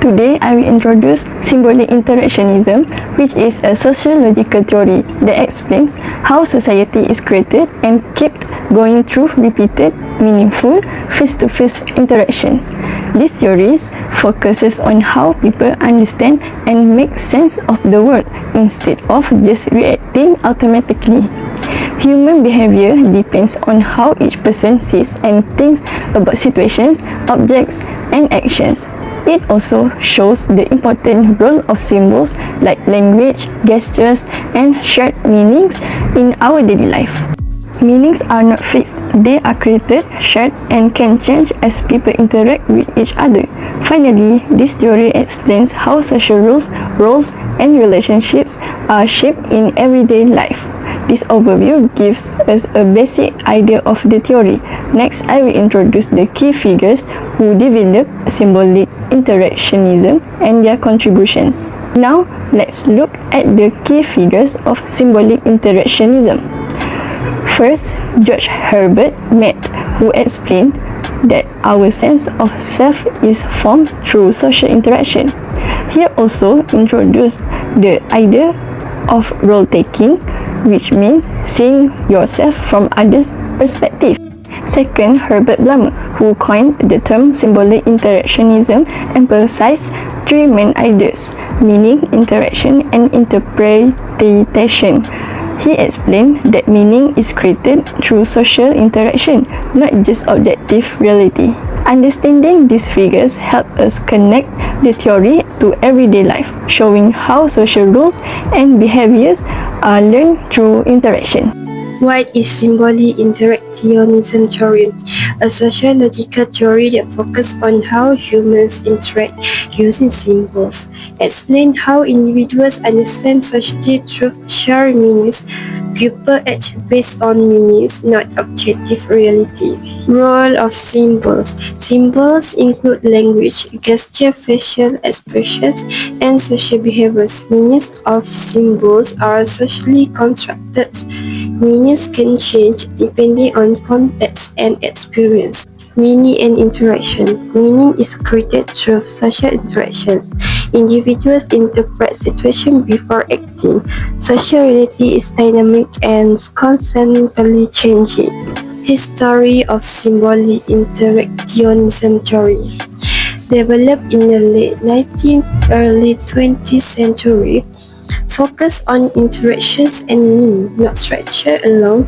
Today, I will introduce symbolic interactionism, which is a sociological theory that explains how society is created and kept going through repeated, meaningful, face-to-face interactions. This theory focuses on how people understand and make sense of the world instead of just reacting automatically. Human behavior depends on how each person sees and thinks about situations, objects, and actions. It also shows the important role of symbols like language, gestures, and shared meanings in our daily life. Meanings are not fixed. They are created, shared, and can change as people interact with each other. Finally, this theory explains how social rules, roles, and relationships are shaped in everyday life. This overview gives us a basic idea of the theory. Next, I will introduce the key figures who developed symbolic interactionism and their contributions. Now, let's look at the key figures of symbolic interactionism. First, George Herbert Mead, who explained that our sense of self is formed through social interaction. He also introduced the idea of role-taking, which means seeing yourself from others' perspective. Second, Herbert Blumer, who coined the term symbolic interactionism, emphasized three main ideas: meaning, interaction, and interpretation. He explained that meaning is created through social interaction, not just objective reality. Understanding these figures help us connect the theory to everyday life, showing how social rules and behaviors are learned through interaction. What is symbolic interactionism theory? A sociological theory that focuses on how humans interact using symbols. Explain how individuals understand society through shared meanings. People act based on meanings, not objective reality. Role of symbols. Symbols include language, gesture, facial expressions, and social behaviors. Meanings of symbols are socially constructed. Meanings can change depending on context and experience. Meaning and interaction. Meaning is created through social interactions. Individuals interpret situations before acting. Social reality is dynamic and constantly changing. History of symbolic interactionism theory. Developed in the late 19th, early 20th century, focus on interactions and meaning, not structure alone.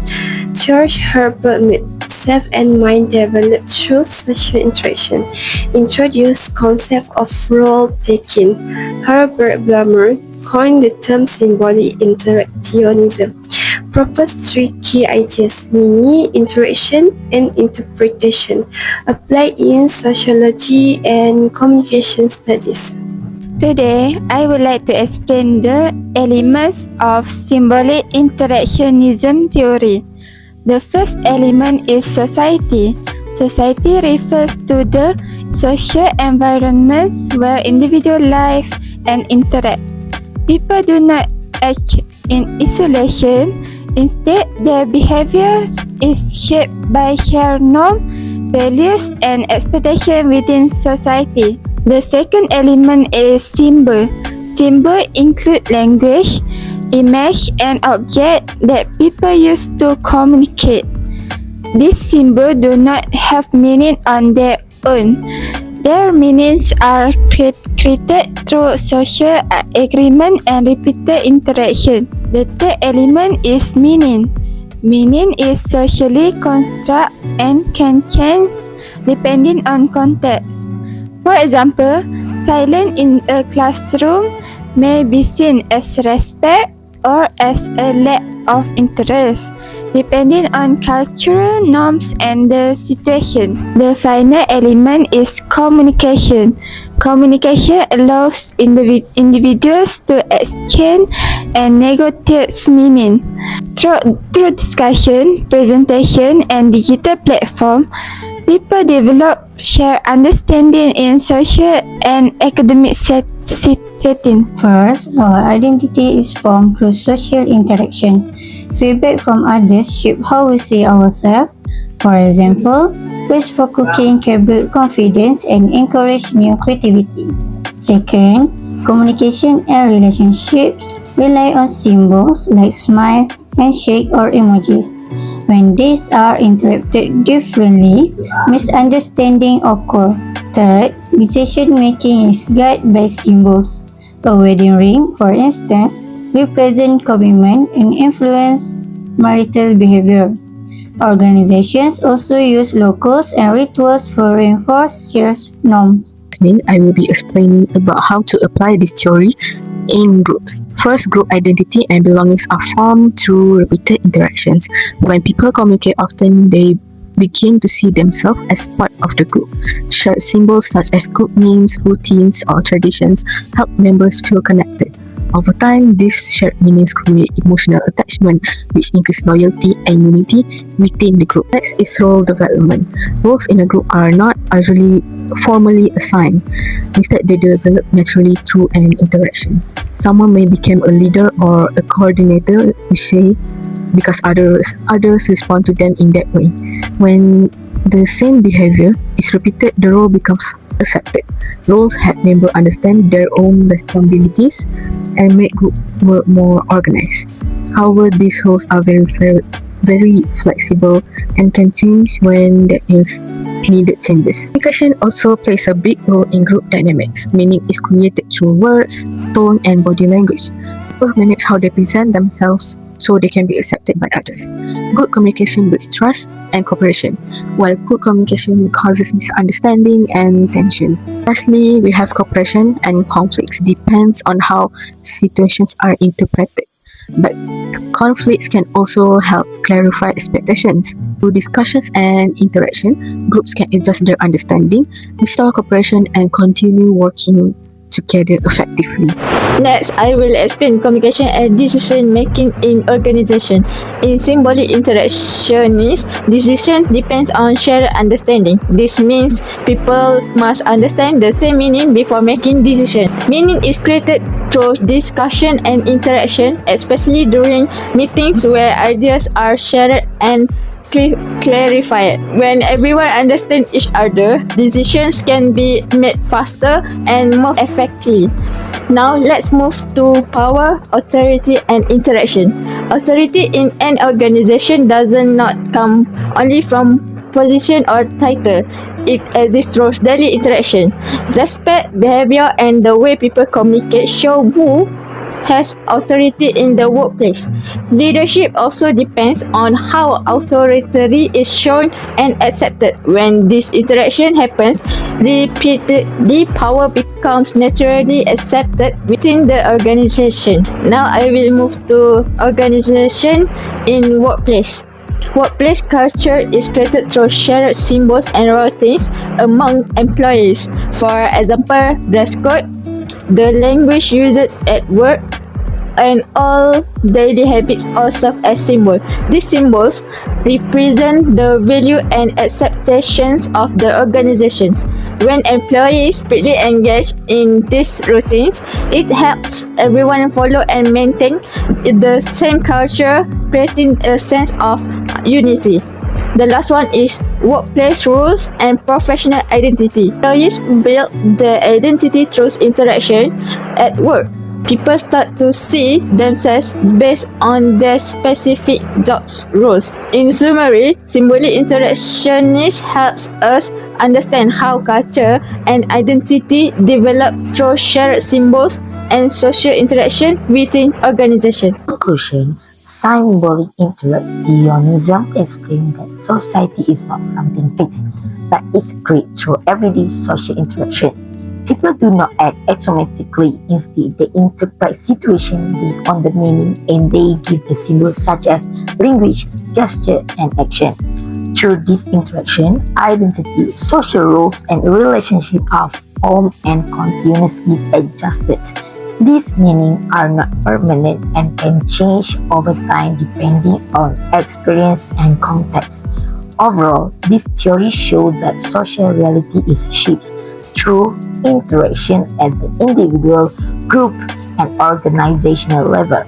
George Herbert Mead, self and mind developed through social interaction, introduced concept of role-taking. Herbert Blumer coined the term symbolic interactionism. Proposed three key ideas: meaning, interaction, and interpretation, applied in sociology and communication studies. Today, I would like to explain the elements of symbolic interactionism theory. The first element is society. Society refers to the social environments where individuals live and interact. People do not act in isolation. Instead, their behavior is shaped by shared norms, values, and expectations within society. The second element is symbol. Symbols include language, image, and objects that people use to communicate. These symbols do not have meaning on their own. Their meanings are created through social agreement and repeated interaction. The third element is meaning. Meaning is socially constructed and can change depending on context. For example, silence in a classroom may be seen as respect or as a lack of interest, depending on cultural norms and the situation. The final element is communication. Communication allows individuals to exchange and negotiate meaning. Through discussion, presentation, and digital platform, people develop shared understanding in social and academic setting. First, our identity is formed through social interaction. Feedback from others shape how we see ourselves. For example, Praise for cooking can build confidence and encourage new creativity. Second, communication and relationships rely on symbols like smile, handshake, or emojis. When these are interpreted differently, misunderstanding occur. Third, decision making is guided by symbols. A wedding ring, for instance, represents commitment and influence marital behavior. Organizations also use logos and rituals for reinforce shared norms. I will be explaining about how to apply this theory in groups. First, group identity and belongings are formed through repeated interactions. When people communicate often, they begin to see themselves as part of the group. Shared symbols such as group names, routines, or traditions help members feel connected. Over time, these shared meanings create emotional attachment, which increase loyalty and unity within the group. Next is role development. Roles in a group are not usually formally assigned. Instead, they develop naturally through an interaction. Someone may become a leader or a coordinator, we say, because others respond to them in that way. When the same behavior is repeated, the role becomes accepted. Roles help members understand their own responsibilities and make group work more organized. However, these roles are very flexible and can change when there is needed changes. Communication also plays a big role in group dynamics. Meaning is created through words, tone, and body language. People manage how they present themselves so they can be accepted by others. Good communication builds trust and cooperation, while good communication causes misunderstanding and tension. Lastly, we have cooperation and conflicts depends on how situations are interpreted. But conflicts can also help clarify expectations. Through discussions and interaction, groups can adjust their understanding, restore cooperation, and continue working together effectively. Next, I will explain communication and decision making in organization. In symbolic interactions, decisions depends on shared understanding. This means people must understand the same meaning before making decisions. Meaning is created through discussion and interaction, especially during meetings where ideas are shared and clarified. When everyone understands each other, decisions can be made faster and more effectively. Now let's move to power, authority, and interaction. Authority in an organization does not come only from position or title. It exists through daily interaction. Respect, behavior, and the way people communicate show who has authority in the workplace. Leadership also depends on how authority is shown and accepted. When this interaction happens, repeatedly, power becomes naturally accepted within the organization. Now I will move to organization in workplace. Workplace culture is created through shared symbols and routines among employees. For example, dress code, the language used at work, and all daily habits all serve as symbols. These symbols represent the value and expectations of the organizations. When employees strictly engage in these routines, it helps everyone follow and maintain the same culture, creating a sense of unity. The last one is workplace rules and professional identity. Employees build their identity through interaction at work. People start to see themselves based on their specific jobs roles. In summary, symbolic interactionist helps us understand how culture and identity develop through shared symbols and social interaction within organization. Conclusion. Symbolic interactionism explains that society is not something fixed, but it's created through everyday social interaction. People do not act automatically. Instead, they interpret situations based on the meaning and they give the symbols such as language, gesture, and action. Through this interaction, identity, social roles, and relationships are formed and continuously adjusted. These meanings are not permanent and can change over time depending on experience and context. Overall, this theory shows that social reality is shaped through interaction at the individual, group, and organizational level.